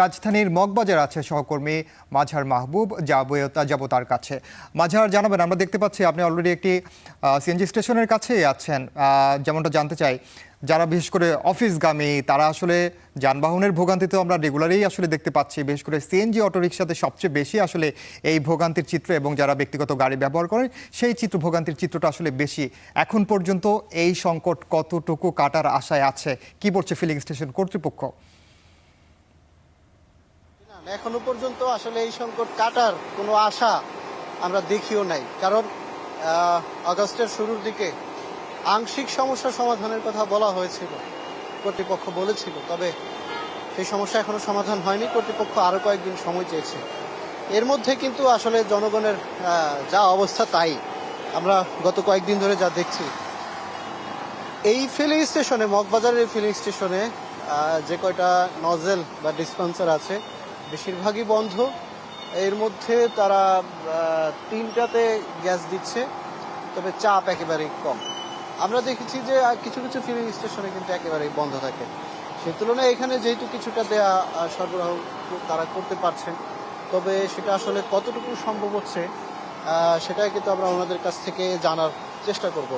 রাজধানীর মগবাজার আছে সহকর্মী মাঝার মাহবুব, যাব তার কাছে। মাঝার, জানাবেন, আমরা দেখতে পাচ্ছি আপনি অলরেডি একটি সিএনজি স্টেশনের কাছেই আছেন। যেমনটা জানতে চাই, যারা বিশেষ করে অফিসগামী তারা আসলে যানবাহনের ভোগান্তি তো আমরা রেগুলারই আসলে দেখতে পাচ্ছি, বিশেষ করে সিএনজি অটোরিকশাতে সবচেয়ে বেশি আসলে এই ভোগান্তির চিত্র, এবং যারা ব্যক্তিগত গাড়ি ব্যবহার করেন সেই ভোগান্তির চিত্রটা আসলে বেশি। এখন পর্যন্ত এই সংকট কতটুকু কাটার আশায় আছে, কি বলছে ফিলিং স্টেশন কর্তৃপক্ষ? এখনো পর্যন্ত আসলে এই সংকট কাটার কোনো আশা আমরা দেখিও নাই, কারণ আগস্টের শুরুর দিকে আংশিক সমস্যা সমাধানের কথা বলা হয়েছিল, কর্তৃপক্ষ বলেছিল, তবে সেই সমস্যা এখনো সমাধান হয়নি। কর্তৃপক্ষ আরো কয়েকদিন সময় চেয়েছে। এর মধ্যে কিন্তু আসলে জনগণের যা অবস্থা তাই আমরা গত কয়েকদিন ধরে যা দেখছি। এই ফিলিং স্টেশনে, মগবাজারের এই ফিলিং স্টেশনে যে কয়টা নজেল বা ডিসপেন্সার আছে বেশিরভাগই বন্ধ। এর মধ্যে তারা 3টাতে গ্যাস দিচ্ছে, তবে চাপ একেবারেই কম। আমরা দেখেছি যে কিছু কিছু ফিলিং স্টেশনে কিন্তু একেবারেই বন্ধ থাকে। সেই তুলনায় এখানে যেহেতু কিছুটা দেয়া সরবরাহ তারা করতে পারছেন, তবে সেটা আসলে কতটুকু সম্ভব হচ্ছে সেটাই কিন্তু আমরা ওনাদের কাছ থেকে জানার চেষ্টা করব।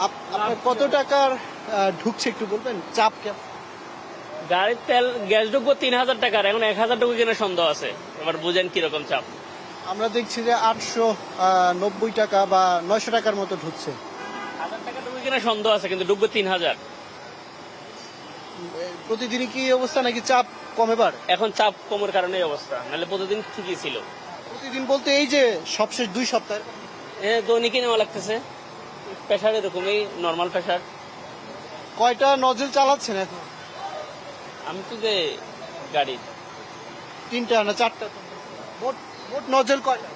আপনার কত টাকার ঢুকছে একটু বলবেন? চাপ কেমন? গাড়ির তেল গ্যাস ঢুকবো 3000 টাকার, এখন 1000 টাকা কিনে সন্দেহ আছে। এবার বুঝেন কিরকম চাপ। আমরা দেখছি যে 890 টাকা বা 900 টাকার মতো ঢুকছে। 1000 টাকা ঢুকে কিনে সন্দেহ আছে, কিন্তু ঢুকবো 3000। প্রতিদিনই কি অবস্থা নাকি চাপ কমে বাড়ে? এখন চাপ কমের কারণে এই অবস্থা, নাহলে প্রতিদিন ঠিকই ছিল। প্রতিদিন বলতে এই যে সবশেষ 2 সপ্তাহ দৈনিকই নেওয়া লাগতেছে। প্রেশার এরকমই, নর্মাল প্রেশার। কয়টা নজল চালাচ্ছেন এখন? আমি তো যে গাড়ি 3টা না 4টা? মোট মোট নজল কয়টা?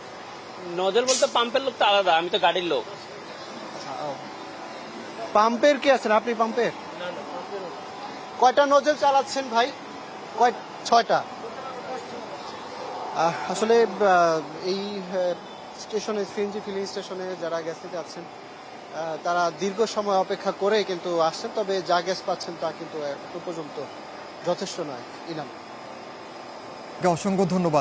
নজল বলতে পাম্পের লোক তো আলাদা, আমি তো গাড়ির লোক। পাম্পের কি আছেন আপনি? পাম্পের কয়টা নজল চালাচ্ছেন ভাই? 6টা। আসলে এই স্টেশনে, সিএনজি ফিলিং স্টেশনে যারা গ্যাস নিতে যাচ্ছেন তারা দীর্ঘ সময় অপেক্ষা করে কিন্তু আসছেন, তবে যা গ্যাস পাচ্ছেন তা কিন্তু এখন পর্যন্ত যথেষ্ট নয়। ইনাম, অসংখ্য ধন্যবাদ